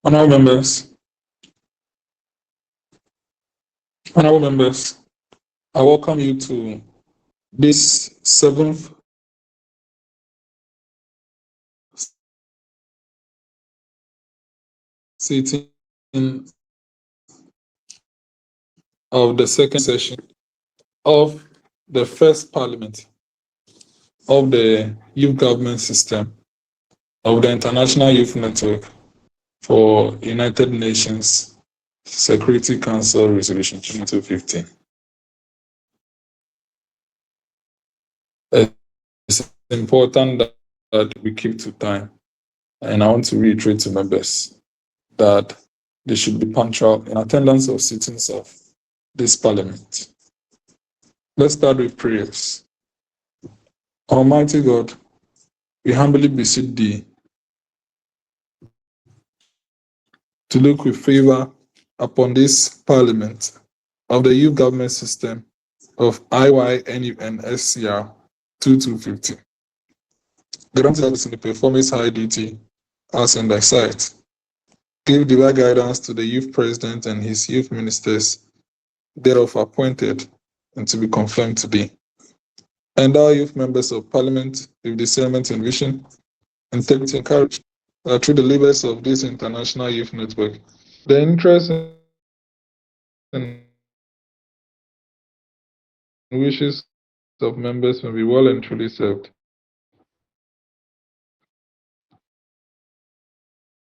Honorable members, honorable members, I welcome you to this seventh sitting of the second session of the first parliament of the youth government system of the International Youth Network for United Nations Security Council Resolution 2250. It's important that we keep to time, and I want to reiterate to members that they should be punctual in attendance of sittings of this parliament. Let's start with prayers. Almighty God, we humbly beseech thee to look with favor upon this parliament of the youth government system of IYNUNSCR2250. Grant us in the performance high duty as in thy sight. Give divine guidance to the youth president and his youth ministers thereof appointed and to be confirmed to thee. Endow youth members of parliament with discernment and vision, integrity and courage, that through the labors of this international youth network, the interests and wishes of members may be well and truly served,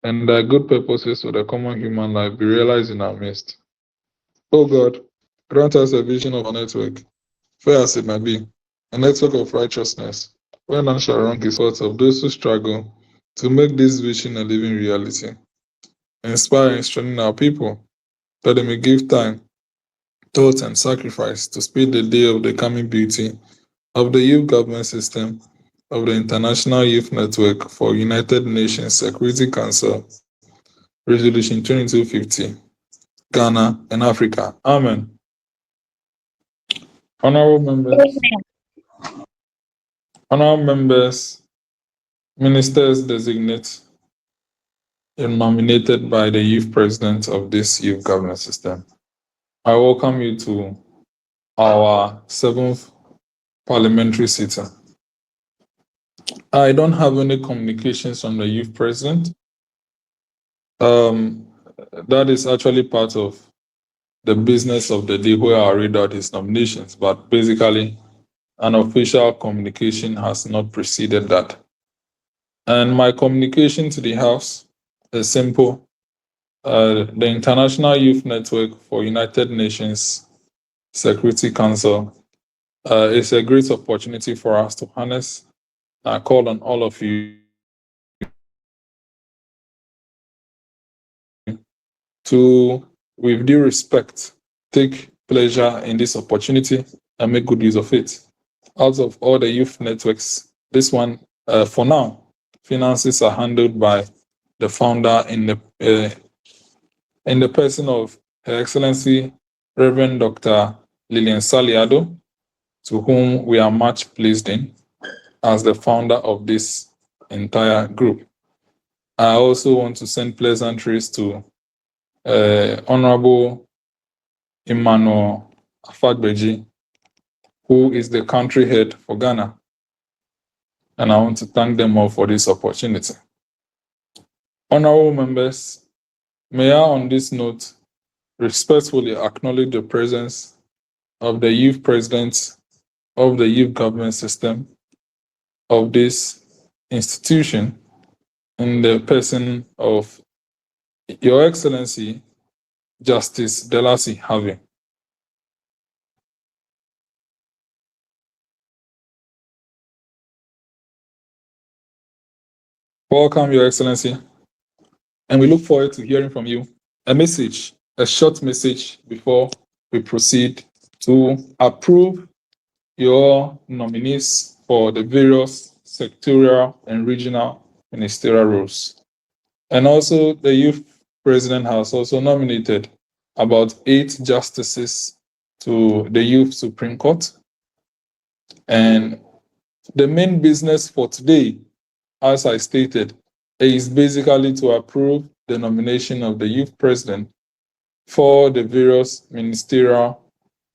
and that good purposes for the common human life be realized in our midst. O God, grant us a vision of our network, fair as it may be, a network of righteousness, where none shall wrong the thoughts of those who struggle to make this vision a living reality. Inspire and strengthen our people, that they may give time, thought, and sacrifice to speed the day of the coming beauty of the youth government system of the International Youth Network for United Nations Security Council, Resolution 2250, Ghana and Africa. Amen. Honorable members, ministers designate and nominated by the youth president of this youth government system. I welcome you to our seventh parliamentary sitting. I don't have any communications from the youth president. That is actually part of the business of the day where I read out his nominations, but basically an official communication has not preceded that. And my communication to the House is simple. The International Youth Network for United Nations Security Council is a great opportunity for us to harness. I call on all of you to, with due respect, take pleasure in this opportunity and make good use of it. Out of all the youth networks, this one, for now, finances are handled by the founder in the person of Her Excellency Reverend Dr. Lillian Saliado, to whom we are much pleased in as the founder of this entire group. I also want to send pleasantries to Honorable Emmanuel Afagbeji, who is the country head for Ghana. And I want to thank them all for this opportunity. Honorable members, may I on this note respectfully acknowledge the presence of the youth president of the youth government system of this institution in the person of Your Excellency Justice Delasi Harvey. Welcome, Your Excellency, and we look forward to hearing from you. A short message before we proceed to approve your nominees for the various sectorial and regional ministerial roles. And also, the youth president has also nominated about 8 justices to the Youth Supreme Court. And the main business for today, as I stated, is basically to approve the nomination of the youth president for the various ministerial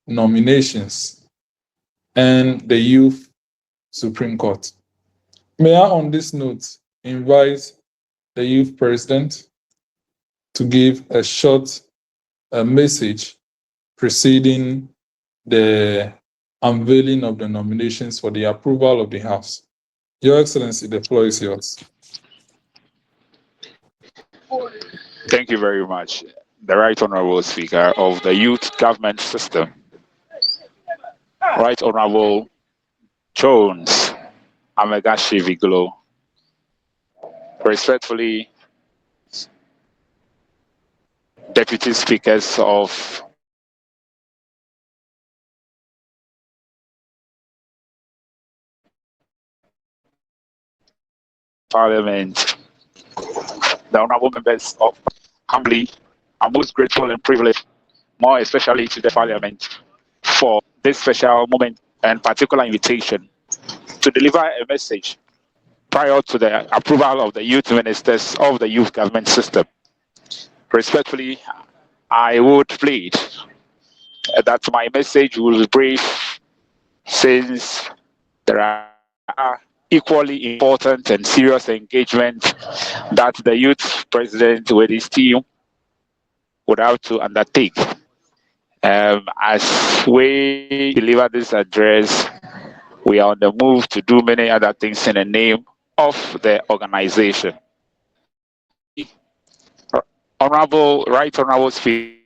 nominations and the Youth Supreme Court. May I, on this note, invite the youth president to give a short message preceding the unveiling of the nominations for the approval of the House. Your Excellency, the floor is yours. Thank you very much, the Right Honorable Speaker of the Youth Government System, Right Honorable Jones Amegashi Viglo, respectfully, Deputy Speakers of Parliament, the honorable members of humbly, I'm most grateful and privileged, more especially to the Parliament, for this special moment and particular invitation to deliver a message prior to the approval of the youth ministers of the youth government system. Respectfully, I would plead that my message will be brief, since there are equally important and serious engagement that the youth president with his team would have to undertake. As we deliver this address, we are on the move to do many other things in the name of the organization. Right Honorable Speaker,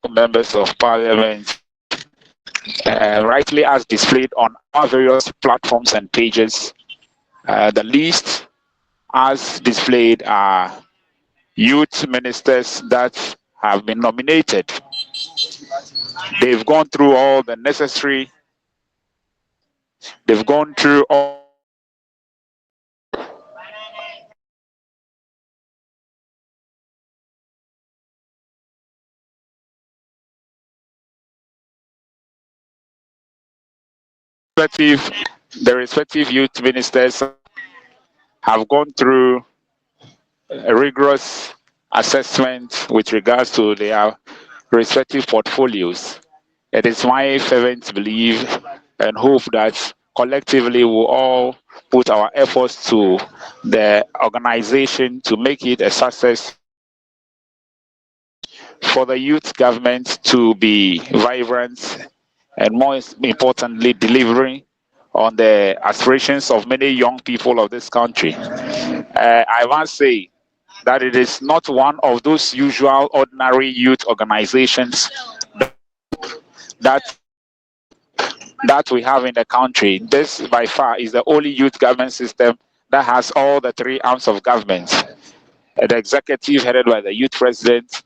members of Parliament, rightly as displayed on our various platforms and pages, the list as displayed are youth ministers that have been nominated. They've gone through all the necessary, they've gone through all the respective youth ministers have gone through a rigorous assessment with regards to their respective portfolios. It is my fervent belief and hope that collectively we'll all put our efforts to the organization to make it a success for the youth government to be vibrant and, more importantly, delivering on the aspirations of many young people of this country. I must say that it is not one of those usual ordinary youth organizations that we have in the country. This by far is the only youth government system that has all the three arms of government: the executive headed by the youth president,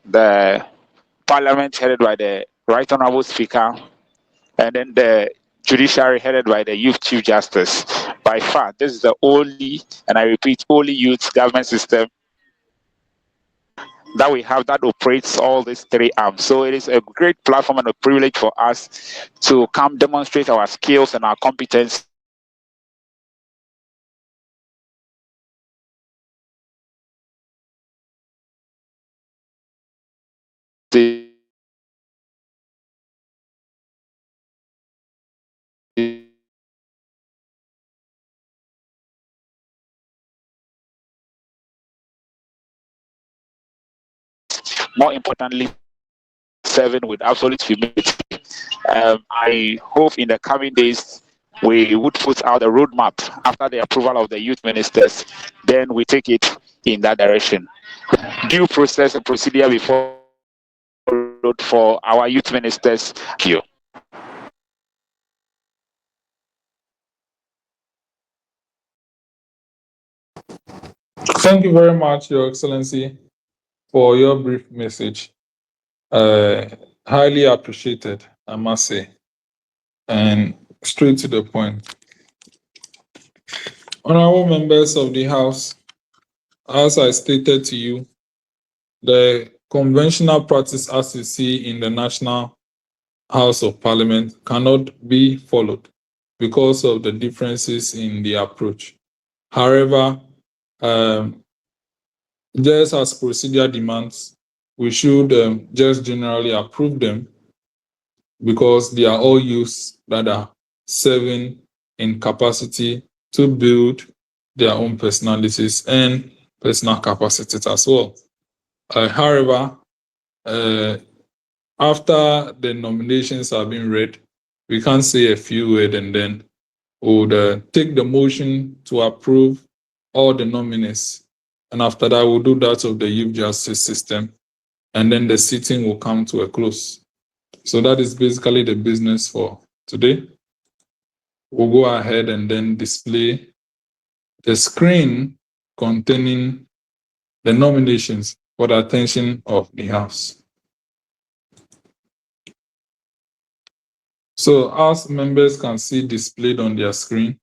the parliament headed by the right honorable speaker, and then the judiciary headed by the youth chief justice. By far, this is the only, and I repeat, only youth government system that we have that operates all these three arms. So it is a great platform and a privilege for us to come demonstrate our skills and our competence more importantly, serving with absolute humility. I hope in the coming days we would put out a roadmap after the approval of the youth ministers. Then we take it in that direction. Due process and procedure before for our youth ministers. Thank you. Thank you very much, Your Excellency, for your brief message. Highly appreciated, I must say, and straight to the point. Honorable members of the House, as I stated to you, the conventional practice as you see in the National House of Parliament cannot be followed because of the differences in the approach. However, just as procedure demands, we should just generally approve them because they are all youths that are serving in capacity to build their own personalities and personal capacities as well. However, after the nominations have been read, we can say a few words and then we'll take the motion to approve all the nominees. And after that, we'll do that of the youth justice system. And then the sitting will come to a close. So that is basically the business for today. We'll go ahead and then display the screen containing the nominations for the attention of the House. So as members can see displayed on their screen,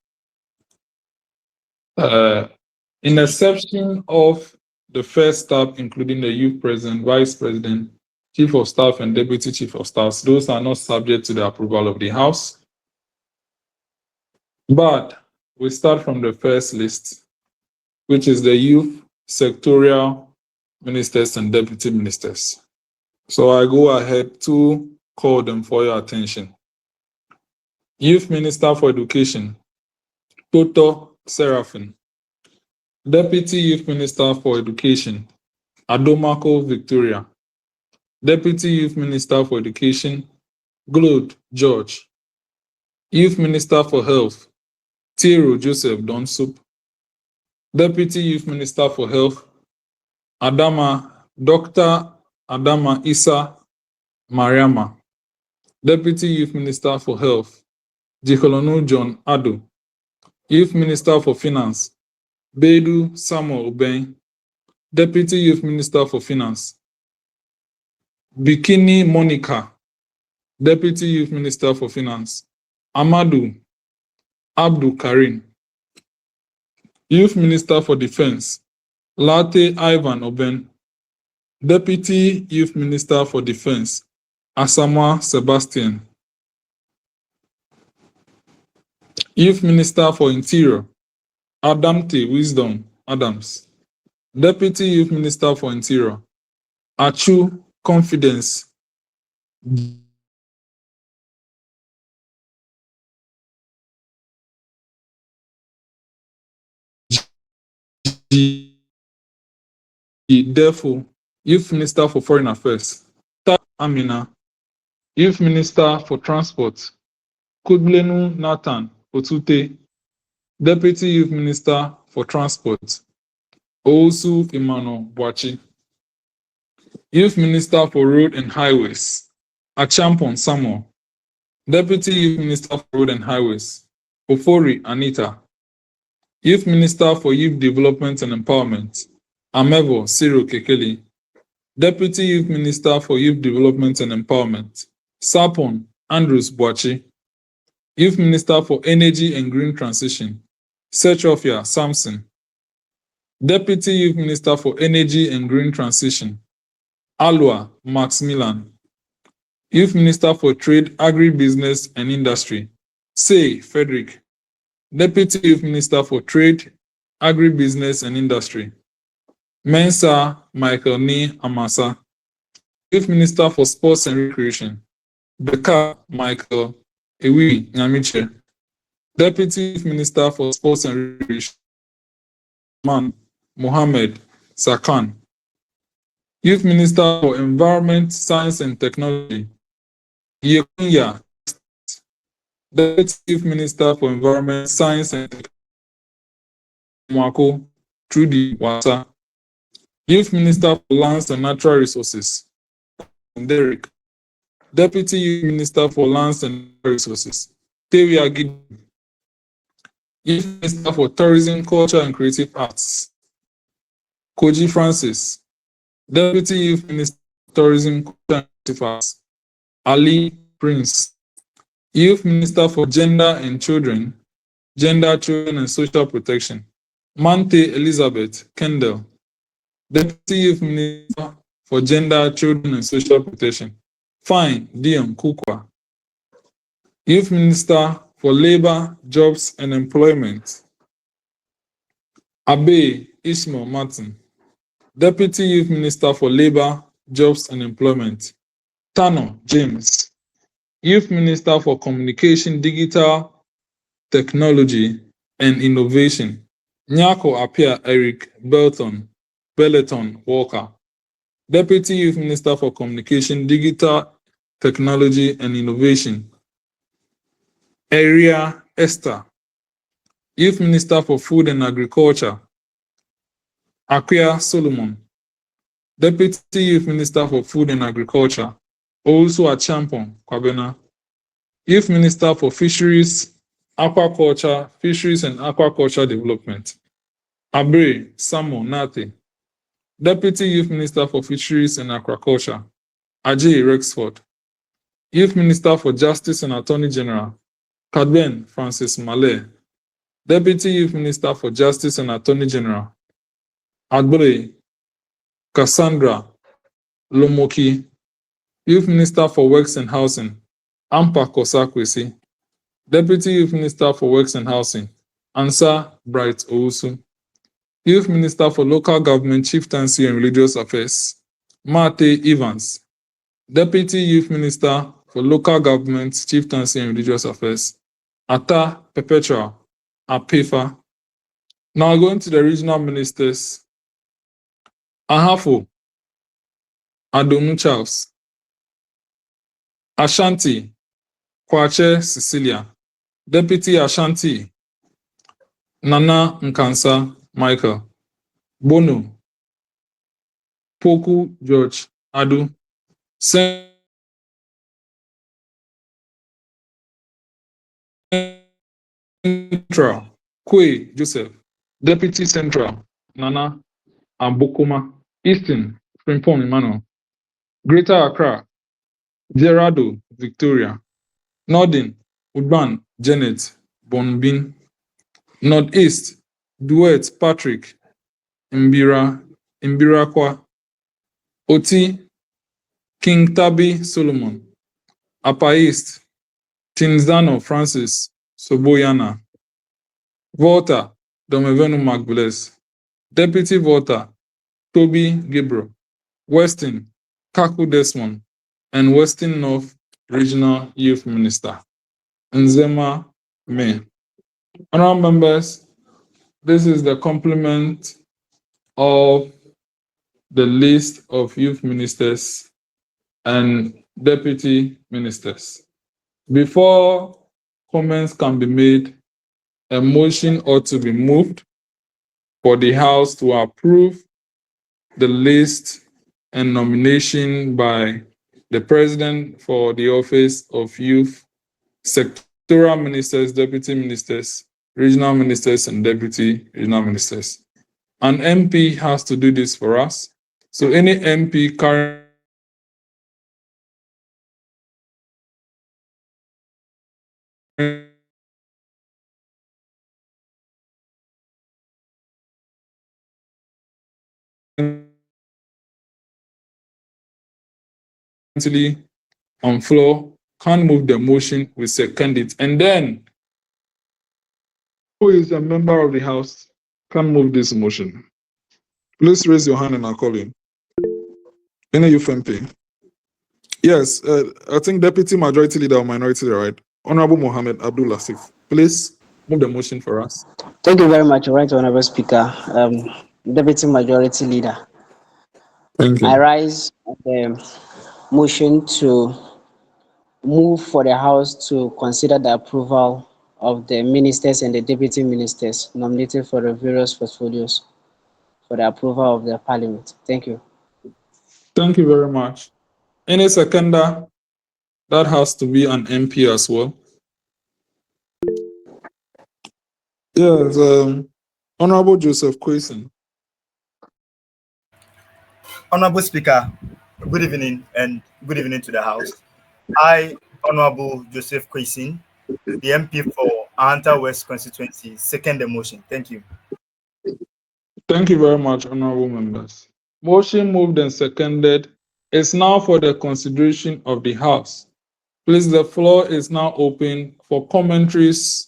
in the section of the first tab, including the youth president, vice president, chief of staff, and deputy chief of staff, those are not subject to the approval of the House. But we start from the first list, which is the youth sectorial ministers and deputy ministers. So I go ahead to call them for your attention. Youth Minister for Education, Toto Seraphim. Deputy Youth Minister for Education, Adomako Victoria. Deputy Youth Minister for Education, Glode George. Youth Minister for Health, Tiro Joseph Donsup. Deputy Youth Minister for Health, Dr. Adama Isa Mariama. Deputy Youth Minister for Health, Jikolonu John Ado. Youth Minister for Finance, Bedu Samuel Ben. Deputy Youth Minister for Finance, Bikini Monica. Deputy Youth Minister for Finance, Amadou Abdul Karim. Youth Minister for Defense, Latte Ivan Oben. Deputy Youth Minister for Defense, Asamoah Sebastian. Youth Minister for Interior, Adamte Wisdom Adams. Deputy Youth Minister for Interior, Achu Confidence Therefore, Youth Minister for Foreign Affairs, Amina. Youth Minister for Transport, Kudlenu Nathan Otute. Deputy Youth Minister for Transport, Osu Emmanuel Boachi. Youth Minister for Road and Highways, Achampon Samuel. Deputy Youth Minister for Road and Highways, Ofori Anita. Youth Minister for Youth Development and Empowerment, Amevo Cyril Kekeli. Deputy Youth Minister for Youth Development and Empowerment, Sapon Andrews Boachi. Youth Minister for Energy and Green Transition, Sechofia Samson. Deputy Youth Minister for Energy and Green Transition, Alua Maximilian. Youth Minister for Trade, Agribusiness and Industry, Say Frederick. Deputy Youth Minister for Trade, Agribusiness and Industry, Mensa Michael Ni Amasa. Youth Minister for Sports and Recreation, Beka Michael Ewi Nyamiche. Deputy Youth Minister for Sports and Recreation, Man Mohammed Sakan. Youth Minister for Environment, Science and Technology, Yekunya. Deputy Youth Minister for Environment, Science and Technology, Mwako Trudy Wasa. Youth Minister for Lands and Natural Resources, Derek. Deputy Youth Minister for Lands and Natural Resources, Tewi Agidi. Youth Minister for Tourism, Culture and Creative Arts, Koji Francis. Deputy Youth Minister for Tourism, Culture and Creative Arts, Ali Prince. Youth Minister for Gender, Children and Social Protection, Mante Elizabeth Kendall. Deputy Youth Minister for Gender, Children and Social Protection, Fine Dion Kukwa. Youth Minister for Labor, Jobs and Employment, Abe Ishmael Martin. Deputy Youth Minister for Labour, Jobs and Employment. Tano James, Youth Minister for Communication, Digital Technology and Innovation. Nyako Apia Eric Belleton Walker, Deputy Youth Minister for Communication, Digital Technology and Innovation. Area Esther, Youth Minister for Food and Agriculture. Akia Solomon, Deputy Youth Minister for Food and Agriculture. Also a Champon Kwabena, Youth Minister for Fisheries, Aquaculture, Fisheries and Aquaculture Development. Abre Samo Nate, Deputy Youth Minister for Fisheries and Aquaculture. Ajay Rexford, Youth Minister for Justice and Attorney General. Kadben Francis Malay, Deputy Youth Minister for Justice and Attorney General. Adbore Cassandra Lomoki, Youth Minister for Works and Housing. Ampa Kosakwesi, Deputy Youth Minister for Works and Housing. Ansa Bright Owusu, Youth Minister for Local Government, Chieftaincy and Religious Affairs. Mate Evans, Deputy Youth Minister for Local Government, Chieftaincy and Religious Affairs. Ata Perpetual Apefa. Now going to the regional ministers. Ahafo Adonu Charles, Ashanti Kwache Cecilia, Deputy Ashanti Nana Nkansa Michael, Bono Poku George Adu, Central Kwe Joseph, Deputy Central Nana Ambokoma, Eastern Frimpong Emmanuel, Greater Accra Gerardo Victoria, Northern Udban Janet Bonbin, Northeast Duet Patrick Imbirakwa, Oti King Tabi Solomon, Upper East Tinzano Francis Soboyana, Volta Domevenu Magbles, Deputy Volta Toby Gabriel, Western Kaku Desmond, and Western North Regional Youth Minister Nzema May. Honorable members, this is the complement of the list of youth ministers and deputy ministers. Before comments can be made, a motion ought to be moved for the House to approve the list and nomination by the President for the office of youth, sectoral ministers, deputy ministers, regional ministers, and deputy regional ministers. An MP has to do this for us. So any MP currently on floor can move the motion, we second it. And then, who is a member of the House can move this motion? Please raise your hand and I'll call you. Any youth MP? Yes, I think Deputy Majority Leader or Minority Leader, right? Honorable Mohammed Abdul Latif. Please move the motion for us. Thank you very much, Right Honorable Speaker. Deputy Majority Leader. Thank you. I rise the motion to move for the House to consider the approval of the ministers and the deputy ministers nominated for the various portfolios for the approval of the Parliament. Thank you. Thank you very much. Any seconder? That has to be an MP as well. Yes, Honorable Joseph Quayson. Honorable Speaker, good evening and good evening to the House. I, Honorable Joseph Quayson, the MP for Ahanta West constituency, second the motion. Thank you. Thank you very much, honorable members. Motion moved and seconded. It's now for the consideration of the House. Please, the floor is now open for commentaries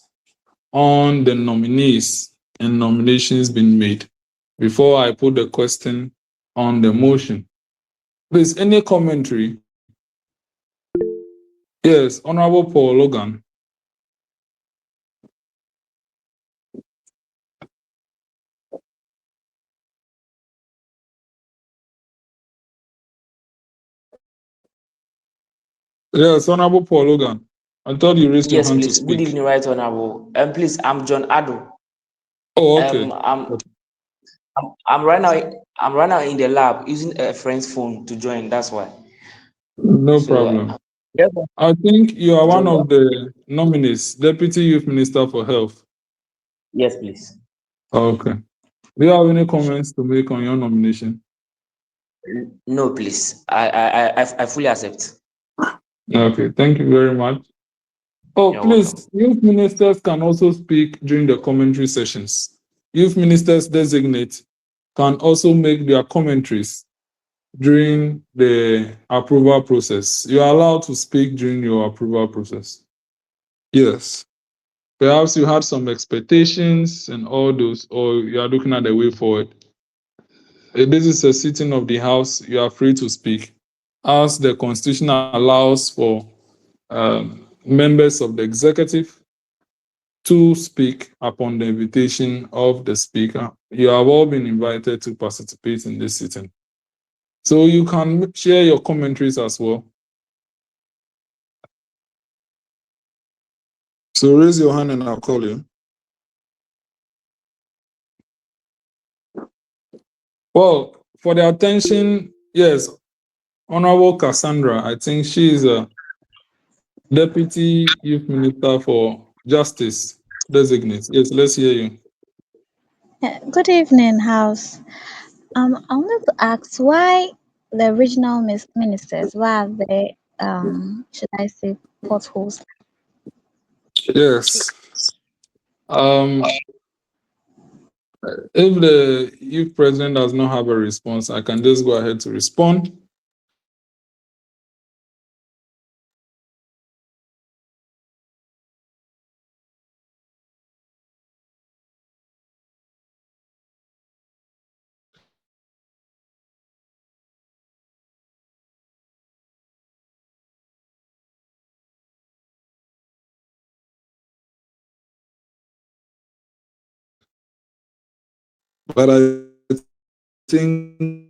on the nominees and nominations being made. Before I put the question on the motion. Please, any commentary? Yes, Honorable Paul Logan. Yes, Honorable Paul Logan. I thought you raised your hand to speak. Good evening, Right Honorable. Please, I'm John Ado. Oh, okay. I'm right now in the lab using a friend's phone to join. That's why. No problem. I think you are one of the nominees, Deputy Youth Minister for Health. Yes, please. Okay. Do you have any comments to make on your nomination? No, please. I fully accept. Okay, thank you very much. Oh, You're please, welcome. youth ministers can also speak during the commentary sessions. Youth ministers designate can also make their commentaries during the approval process. You are allowed to speak during your approval process. Yes. Perhaps you had some expectations and all those, or you are looking at the way forward. If this is a sitting of the House, you are free to speak, as the Constitution allows for members of the executive to speak upon the invitation of the Speaker. You have all been invited to participate in this sitting. So you can share your commentaries as well. So raise your hand and I'll call you. Well, for the attention, yes, Honorable Cassandra, I think she is a Deputy Youth Minister for Justice designate. Yes, let's hear you. Good evening, House. I wanted to ask why the regional ministers, why are they, should I say, potholes? Yes. If the youth president does not have a response, I can just go ahead to respond. But I think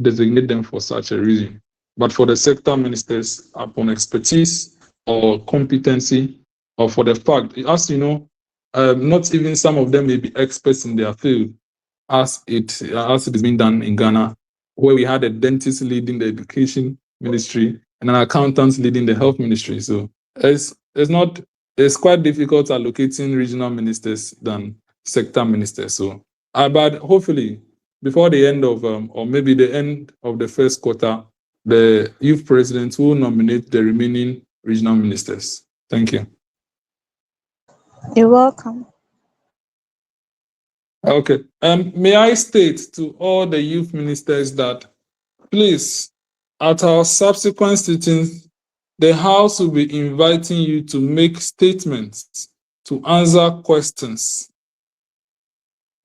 designate them for such a reason. But for the sector ministers, upon expertise or competency, or for the fact, as you know, not even some of them may be experts in their field, as it is being done in Ghana, where we had a dentist leading the education ministry and an accountant leading the health ministry. So it's quite difficult allocating regional ministers than sector ministers. So, but hopefully, before the end of, or maybe the end of the first quarter, the youth president will nominate the remaining regional ministers. Thank you. You're welcome. Okay. May I state to all the youth ministers that, please, at our subsequent sittings, the House will be inviting you to make statements, to answer questions,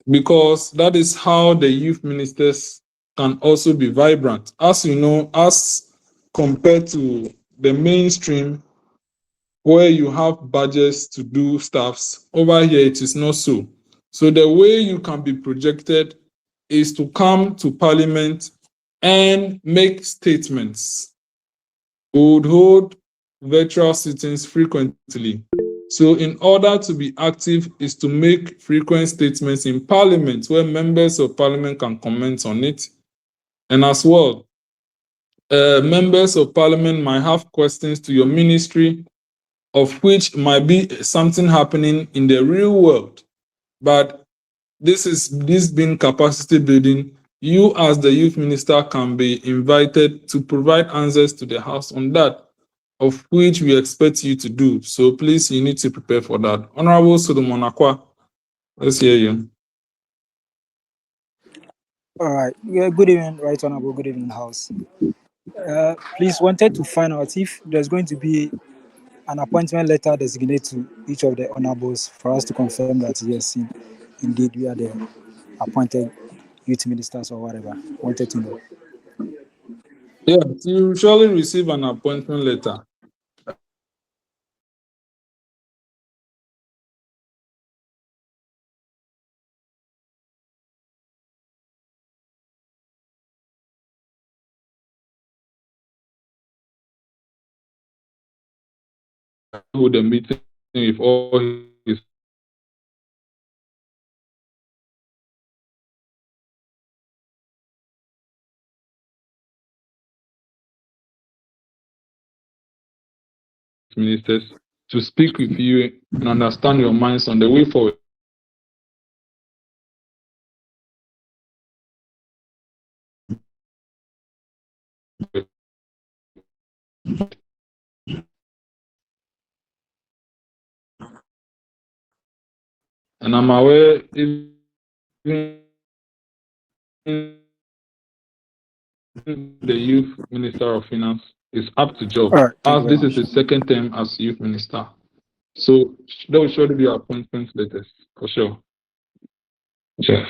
because that is how the youth ministers can also be vibrant. As you know, as compared to the mainstream, where you have budgets to do stuffs, over here it is not so. So the way you can be projected is to come to Parliament and make statements. We would hold virtual sittings frequently. So in order to be active is to make frequent statements in Parliament where members of Parliament can comment on it. And as well, members of Parliament might have questions to your ministry, of which might be something happening in the real world. But this being capacity building, you as the youth minister can be invited to provide answers to the House on that, of which we expect you to do. So please, you need to prepare for that. Honorable Solomon Akwa, let's hear you. All right. Yeah, good evening, Right Honorable. Good evening, House. Please wanted to find out if there's going to be an appointment letter designated to each of the honorables for us to confirm that yes, indeed we are the appointed youth ministers or whatever. Wanted to know. Yes, you surely receive an appointment letter. With the meeting with all his ministers to speak with you and understand your minds on the way forward. And I'm aware even the youth minister of finance is up to job, All right, thank as you very this is much. his second term as youth minister. So there will surely be appointment letters for sure. Yes.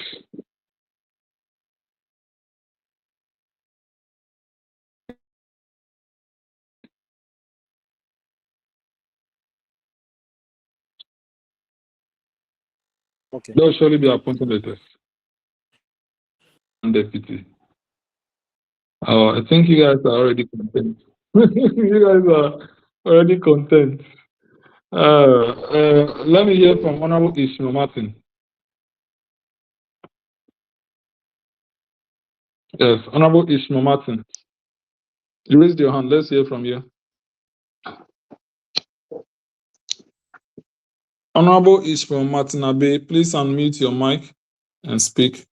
Okay. There will surely be appointment letters. And deputy. I think you guys are already content. You guys are already content. Let me hear from Honorable Ishmael Martin. Yes, Honorable Ishmael Martin. You raised your hand. Let's hear from you. Honorable Ishmael Martin Abe, please unmute your mic and speak.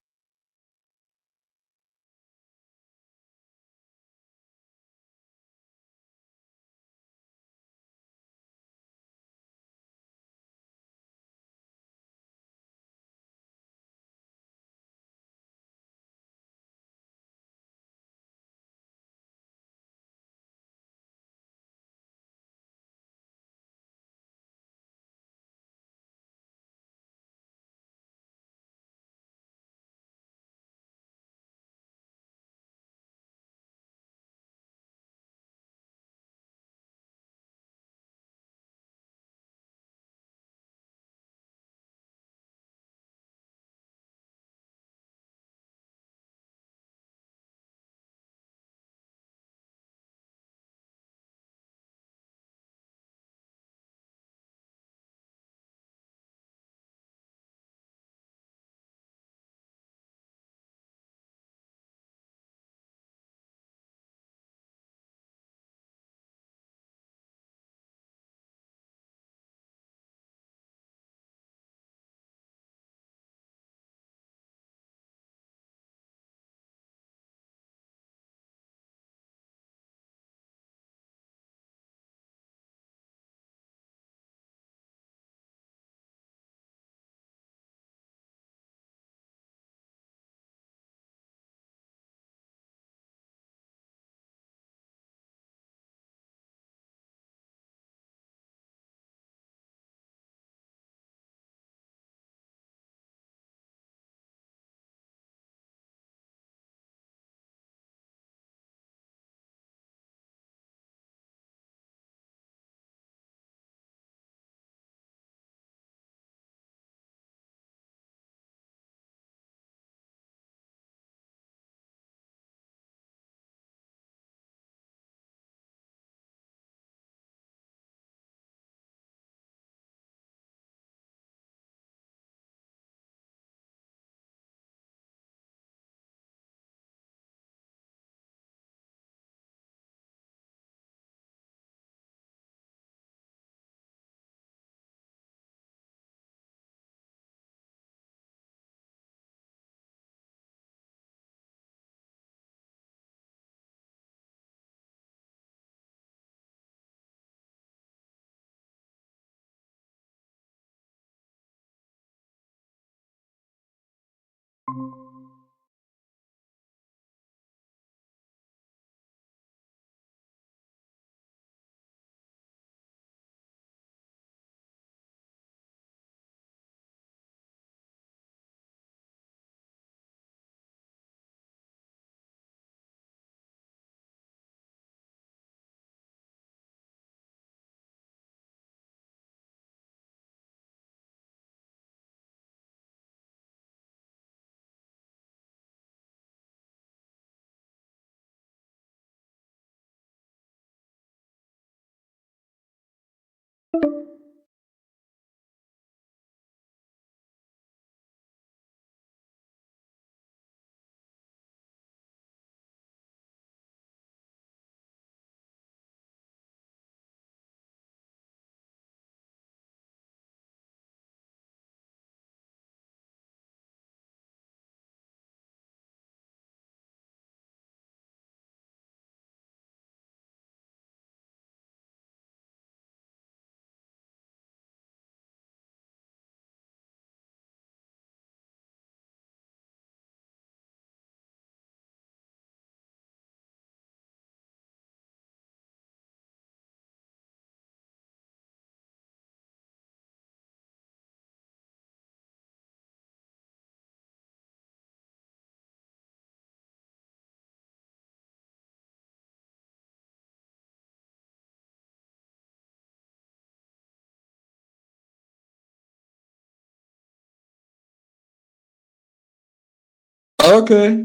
Okay.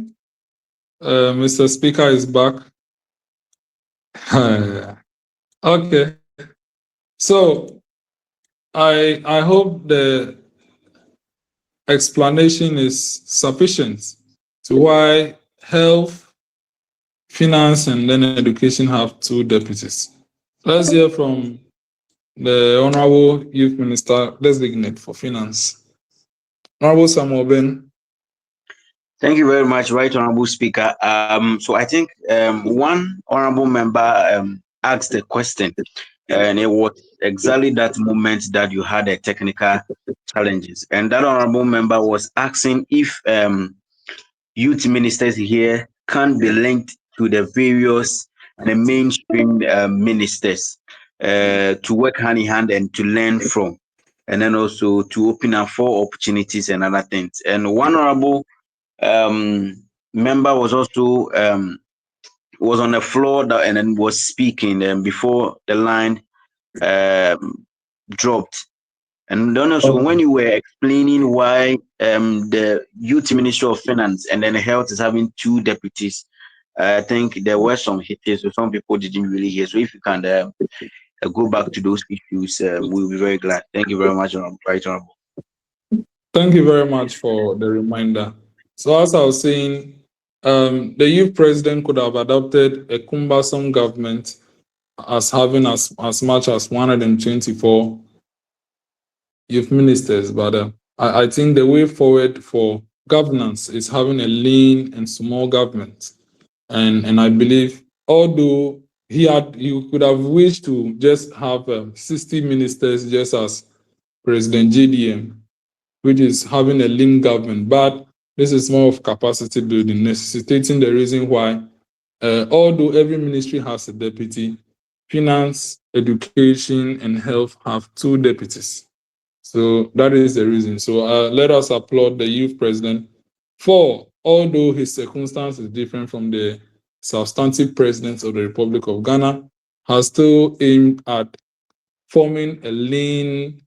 Mr. Speaker is back. Okay. So I hope the explanation is sufficient to why health, finance, and then education have two deputies. Let's hear from the Honorable Youth Minister Designate for Finance, Honorable Samuel Ben. Thank you very much, Right Honorable Speaker. So I think one honorable member asked a question, and it was exactly that moment that you had a technical challenges. And that honorable member was asking if youth ministers here can be linked to the various mainstream ministers to work hand in hand and to learn from, and then also to open up for opportunities and other things. And one honorable member was also was on the floor and then was speaking before the line dropped. And then also when you were explaining why the Youth Ministry of Finance and then Health is having two deputies, I think there were some hits, so some people didn't really hear. So if you can go back to those issues, we'll be very glad. Thank you very much, Right Honorable. Thank you very much for the reminder. So as I was saying, the youth president could have adopted a cumbersome government as having as much as 124 youth ministers, but I think the way forward for governance is having a lean and small government. And I believe, although he could have wished to just have 60 ministers just as President JDM, which is having a lean government, but this is more of capacity building, necessitating the reason why, although every ministry has a deputy, finance, education, and health have two deputies. So that is the reason. So let us applaud the youth president for, although his circumstance is different from the substantive president of the Republic of Ghana, has still aimed at forming a lean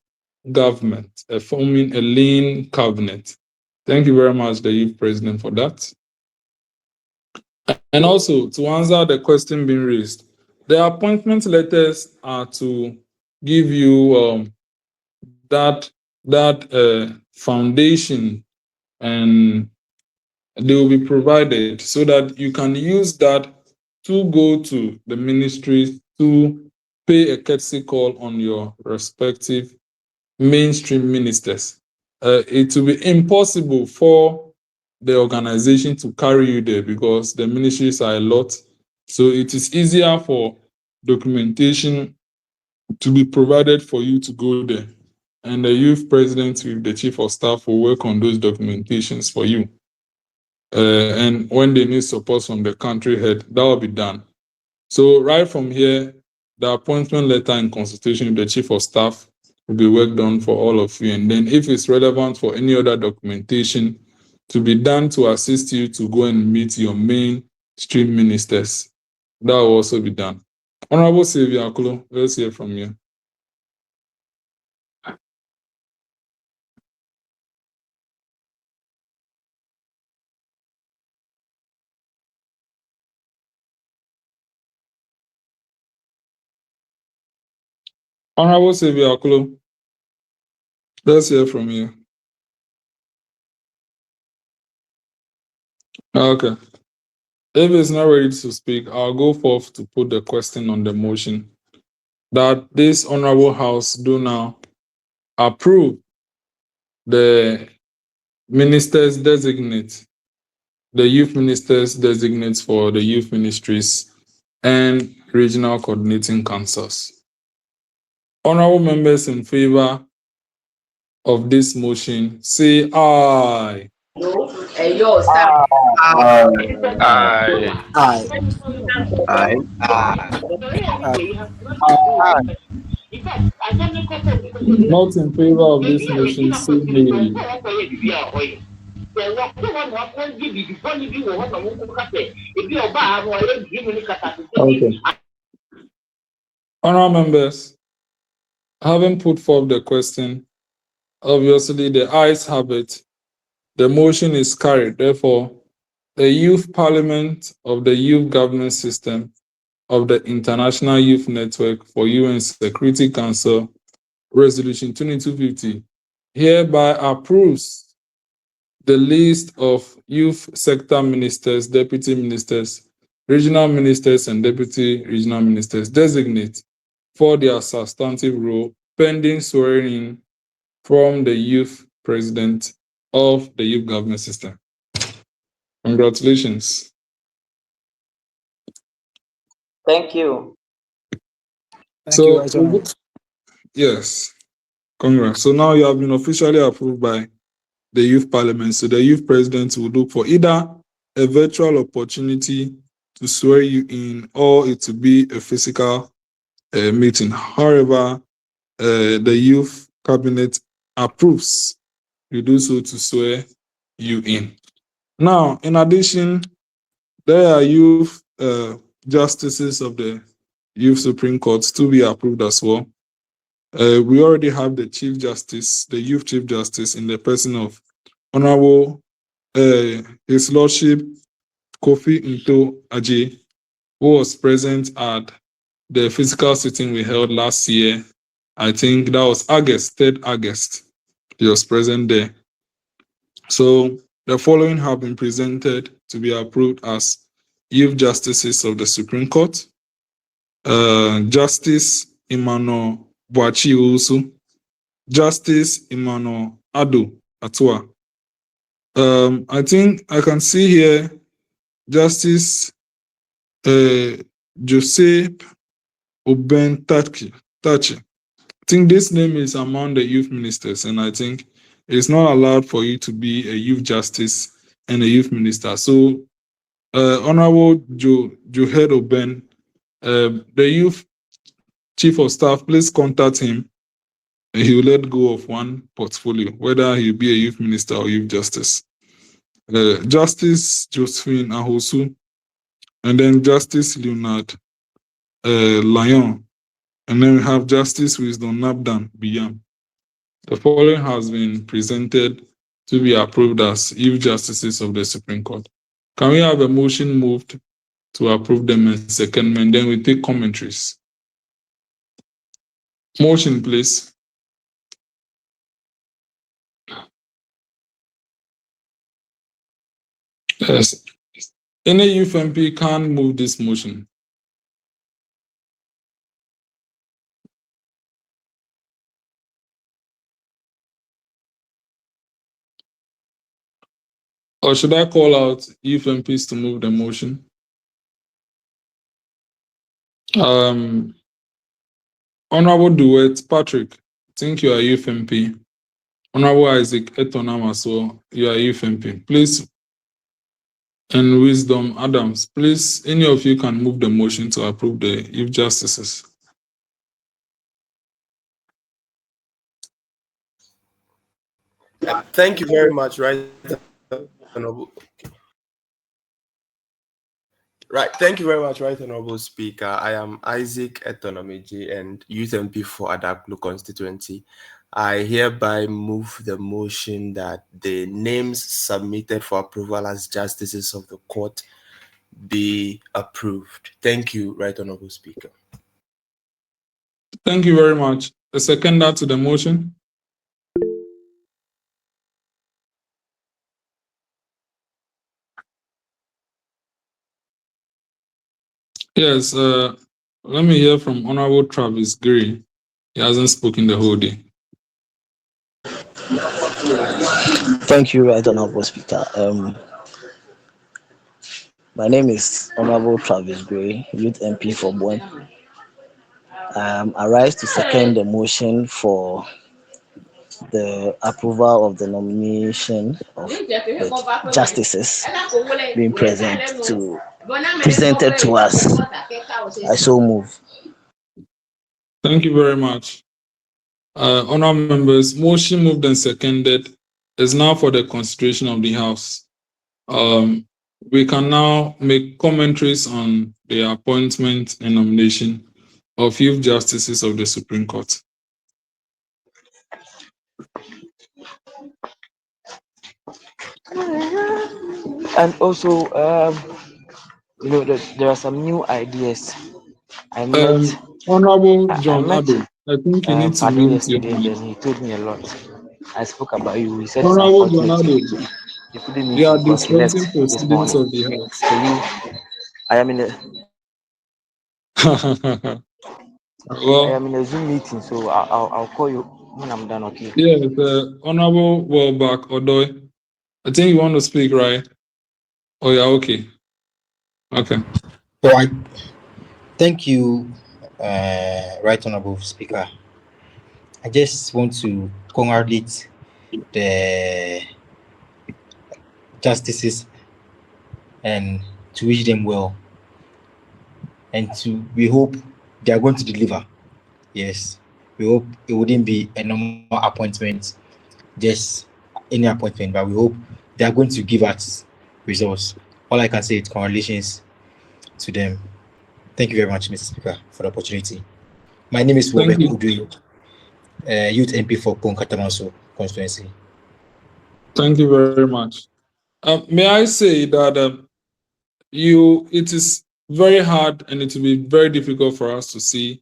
government, forming a lean cabinet. Thank you very much, the youth president, for that. And also, to answer the question being raised, the appointment letters are to give you that foundation, and they will be provided so that you can use that to go to the ministries to pay a courtesy call on your respective mainstream ministers. It will be impossible for the organization to carry you there because the ministries are a lot. So it is easier for documentation to be provided for you to go there. And the youth president with the chief of staff will work on those documentations for you. And when they need support from the country head, that will be done. So right from here, the appointment letter and consultation with the chief of staff will be worked on for all of you. And then if it's relevant for any other documentation to be done to assist you to go and meet your mainstream ministers, that will also be done. Honorable Sylvia Akulo, let's hear from you. Honorable Sylvia Akulo, let's hear from you. Okay. If it's not ready to speak, I'll go forth to put the question on the motion that this honorable house do now approve the ministers designate, the youth ministers designates for the youth ministries and regional coordinating councils. Honorable members in favor of this motion, say aye. Not in favor of this motion, say nay. Okay. Honorable members, having put forth the question, obviously the ayes have it. The motion is carried. Therefore, the Youth Parliament of the Youth Government System of the International Youth Network for UN Security Council, Resolution 2250, hereby approves the list of youth sector ministers, deputy ministers, regional ministers, and deputy regional ministers designate for their substantive role pending swearing in from the youth president of the youth government system. Congratulations. Thank you. Thank you, Right Honorable. Yes, congrats. So now you have been officially approved by the youth parliament. So the youth president will look for either a virtual opportunity to swear you in, or it will be a physical meeting. However, the youth cabinet approves you do so to swear you in. Now, in addition, there are youth justices of the Youth Supreme Court to be approved as well. We already have the Chief Justice, the Youth Chief Justice, in the person of Honorable His Lordship Kofi Nto Aje, who was present at the physical sitting we held last year. I think that was August, 3rd August. He was present there. So the following have been presented to be approved as Youth Justices of the Supreme Court. Justice Emmanuel Boachi Usu, Justice Emmanuel Ado Atua. I think I can see here Justice Joseph Oben Tachi. I think this name is among the youth ministers, and I think it's not allowed for you to be a youth justice and a youth minister. So, Honorable Johed Oben, the youth chief of staff, please contact him. He will let go of one portfolio, whether he'll be a youth minister or youth justice. Justice Josephine Ahosu, and then Justice Leonard Lyon, and then we have Justice Wisdom Nabdan Biyam. The following has been presented to be approved as youth justices of the Supreme Court. Can we have a motion moved to approve them in second, and then we take commentaries? Motion, please. Yes. Any youth MP can move this motion. Or should I call out youth MPs to move the motion? Honorable Duet Patrick, I think you are youth MP. Honorable Isaac Etonam as well, you are youth MP. Please, and Wisdom Adams, please, any of you can move the motion to approve the youth justices. Thank you very much, Right Honorable. Right, thank you very much, Right Honorable Speaker. I am Isaac Etonomiji and Youth MP for Adaklu constituency. I hereby move the motion that the names submitted for approval as justices of the court be approved. Thank you, Right Honorable Speaker. Thank you very much. A seconder to the motion. Yes, let me hear from Honorable Travis Gray. He hasn't spoken the whole day. Thank you, Right Honorable Speaker. My name is Honorable Travis Gray, Youth MP for Bowen. I rise to second the motion for the approval of the nomination of the justices being presented to us. I so move. Thank you very much. Honorable members, motion moved and seconded is now for the consideration of the House. We can now make commentaries on the appointment and nomination of youth justices of the Supreme Court. And also, there are some new ideas. I met Honorable I John met Ado, I think you need to Ado mute your yesterday, and mic. then he told me a lot. I spoke about you. He said it's Honorable John unfortunate Ado, he couldn't you meet are you because he left disrupting this proceedings morning. of the House. So I am in a I Well, am in a Zoom meeting. So I'll call you when I'm done. Okay. yes, Honorable Welbeck Odoy, I think you want to speak, right? Oh, yeah, okay. Okay. All right. Thank you, Right Honorable Speaker. I just want to congratulate the justices and to wish them well. And we hope they are going to deliver. Yes. We hope it wouldn't be a normal appointment, just any appointment, but we hope they are going to give us results. All I can say is congratulations to them. Thank you very much, Mr. Speaker, for the opportunity. My name is Thank Wobek you. Udui, Youth MP for Konkatamanso constituency. Thank you very much. May I say that it is very hard and it will be very difficult for us to see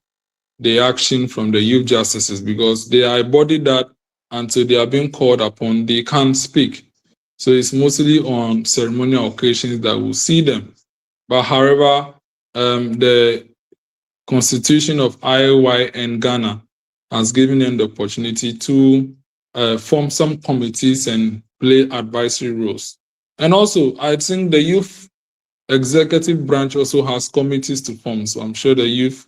the action from the youth justices because they are a body that until they are being called upon, they can't speak. So it's mostly on ceremonial occasions that we'll see them. But however, the Constitution of IYN Ghana has given them the opportunity to form some committees and play advisory roles. And also, I think the youth executive branch also has committees to form. So I'm sure the youth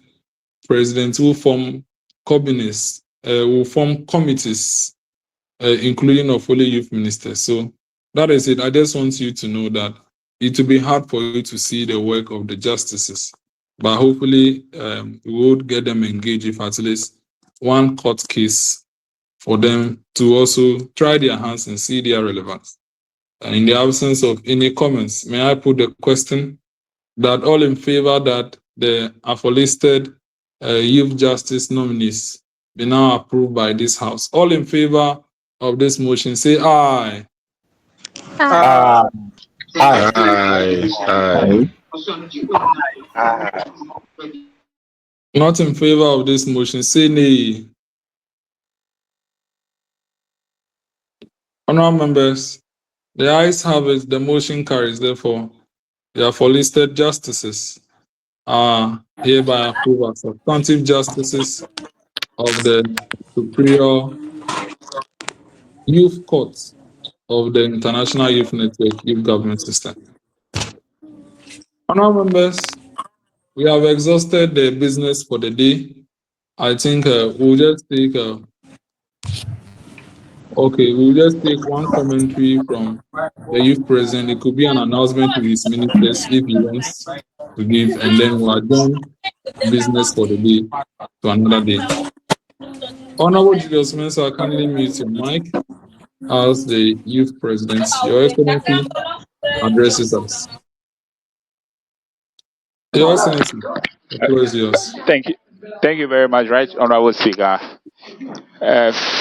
president will form cabinets, will form committees, including of only youth ministers. So that is it. I just want you to know that it will be hard for you to see the work of the justices, but hopefully we would get them engaged if at least one court case for them to also try their hands and see their relevance. And in the absence of any comments, may I put the question that all in favor that the aforelisted youth justice nominees be now approved by this House? All in favor of this motion, say aye. Aye. Aye. Aye. Not in favor of this motion, say nay. Honourable members, the ayes have it, the motion carries. Therefore, the aforelisted justices are hereby approved as substantive justices of the Superior Youth Court of the International Youth Network Youth Government System. Honourable members, we have exhausted the business for the day. I think we'll just take one commentary from the youth president. It could be an announcement to his ministers if he wants to give, and then we'll adjourn business for the day to another day. Honorable Julius Mensah, kindly mute your mic as the youth president. Your Excellency addresses us. Your Excellency, the floor is yours. Thank you. Thank you very much, Right Honorable Speaker.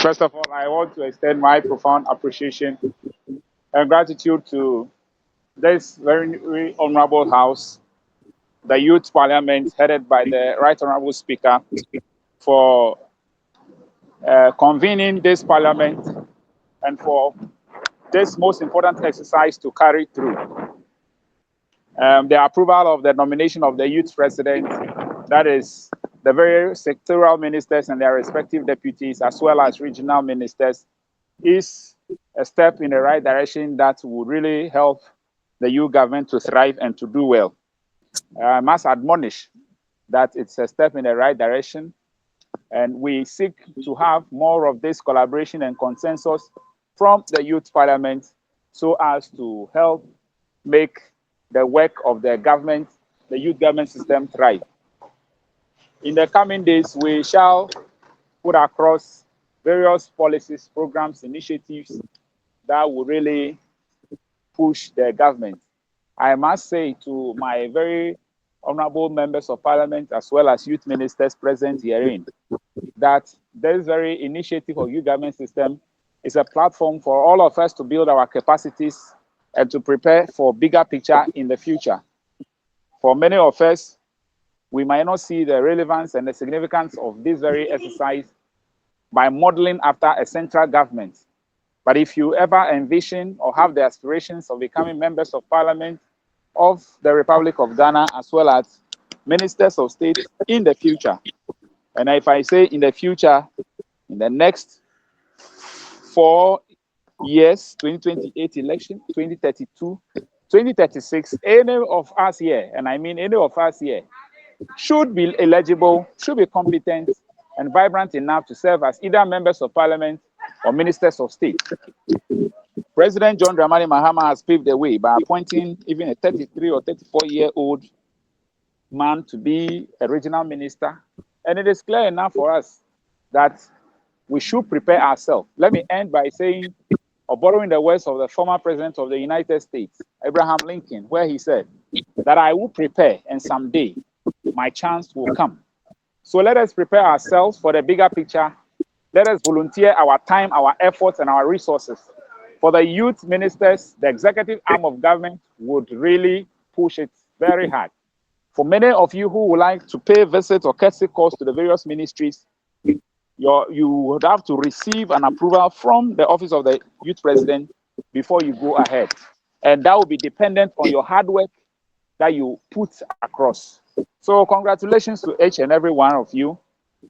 First of all, I want to extend my profound appreciation and gratitude to this very, very honorable House, the Youth Parliament, headed by the Right Honorable Speaker, for convening this Parliament and for this most important exercise to carry through. The approval of the nomination of the youth president, that is the various sectoral ministers and their respective deputies, as well as regional ministers, is a step in the right direction that would really help the youth government to thrive and to do well. I must admonish that it's a step in the right direction, and we seek to have more of this collaboration and consensus from the youth parliament so as to help make the work of the government, the youth government system, thrive. In the coming days, we shall put across various policies, programs, initiatives that will really push the government. I must say to my very honorable members of parliament, as well as youth ministers present herein, that this very initiative of youth government system It's a platform for all of us to build our capacities and to prepare for bigger picture in the future. For many of us, we might not see the relevance and the significance of this very exercise by modeling after a central government. But if you ever envision or have the aspirations of becoming members of parliament of the Republic of Ghana, as well as ministers of state in the future, and if I say in the future, in the next 4 years, 2028 election, 2032, 2036, any of us here, and I mean any of us here, should be eligible, should be competent and vibrant enough to serve as either members of parliament or ministers of state. President John Dramani Mahama has paved the way by appointing even a 33 or 34-year-old man to be a regional minister. And it is clear enough for us that we should prepare ourselves. Let me end by saying, or borrowing the words of the former president of the United States, Abraham Lincoln, where he said that I will prepare and someday my chance will come. So let us prepare ourselves for the bigger picture. Let us volunteer our time, our efforts, and our resources. For the youth ministers, the executive arm of government would really push it very hard. For many of you who would like to pay visits or courtesy calls to the various ministries, you would have to receive an approval from the office of the youth president before you go ahead. And that will be dependent on your hard work that you put across. So congratulations to each and every one of you.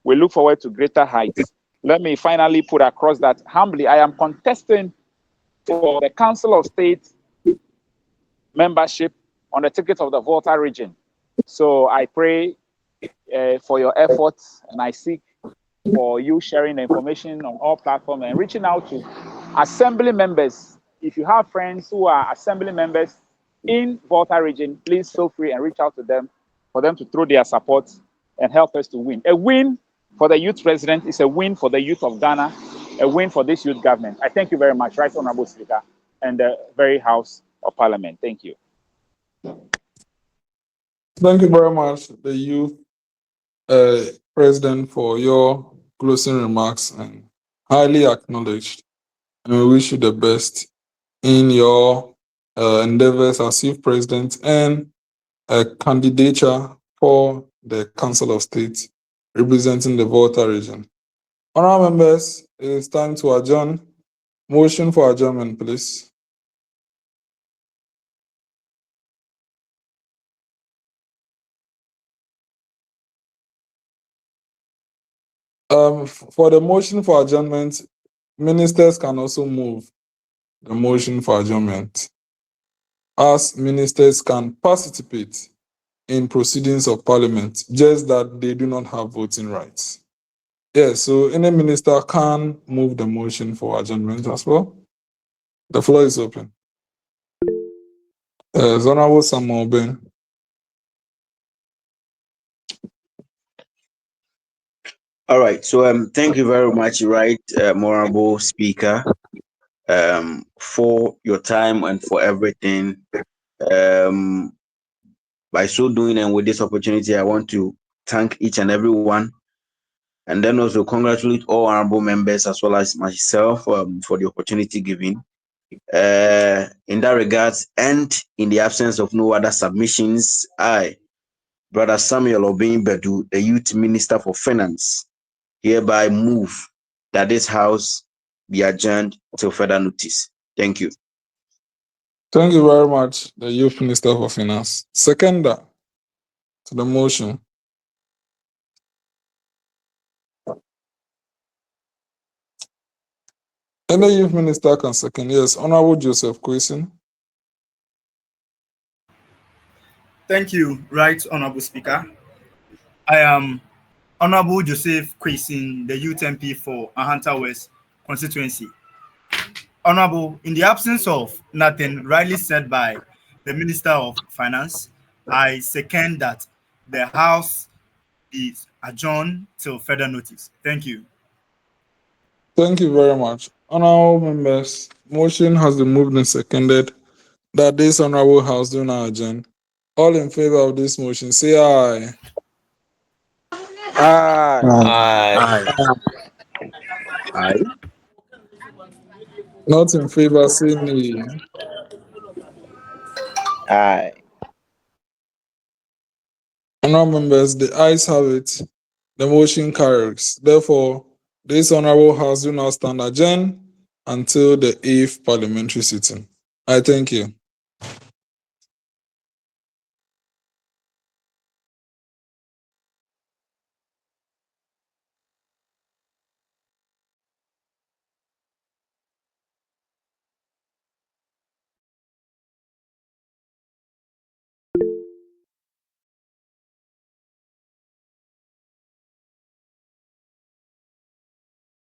We look forward to greater heights. Let me finally put across that humbly, I am contesting for the Council of State membership on the ticket of the Volta region. So I pray for your efforts, and I seek for you sharing the information on all platforms and reaching out to assembly members. If you have friends who are assembly members in Volta region, please feel free and reach out to them for them to throw their support and help us to win. A win for the youth president is a win for the youth of Ghana, a win for this youth government. I thank you very much, Right Honorable Speaker, and the very House of Parliament. Thank you. Thank you very much, the youth president, for your closing remarks, and highly acknowledged. And we wish you the best in your endeavors as youth president and a candidature for the Council of State representing the Volta region. Honourable members, it is time to adjourn. Motion for adjournment, please. For the motion for adjournment, ministers can also move the motion for adjournment, as ministers can participate in proceedings of parliament, just that they do not have voting rights. Yes, so any minister can move the motion for adjournment as well. The floor is open. Honorable Samuel Ben. All right. So thank you very much, Right Honorable Speaker, for your time and for everything. By so doing and with this opportunity, I want to thank each and every one, and then also congratulate all honorable members as well as myself for the opportunity given. In that regards, and in the absence of no other submissions, I, Brother Samuel Obin Bedu, the Youth Minister for Finance, hereby move that this House be adjourned till further notice. Thank you. Thank you very much, the Youth Minister for Finance. Seconder to the motion. Any Youth Minister can second. Yes, Honorable Joseph Kwesi. Thank you, Right Honorable Speaker. I am Honorable Joseph Kwesi, the Youth MP for Ahanta West constituency. Honorable, in the absence of nothing rightly said by the Minister of Finance, I second that the House is adjourned till further notice. Thank you. Thank you very much. Honorable members, motion has been moved and seconded that this Honorable House do not adjourn. All in favor of this motion, say aye. Aye. Aye. Aye. Not in favor, say nay. Aye. Honourable members, the ayes have it. The motion carries. Therefore, this Honourable House do now stand adjourned until the 8th parliamentary sitting. I thank you.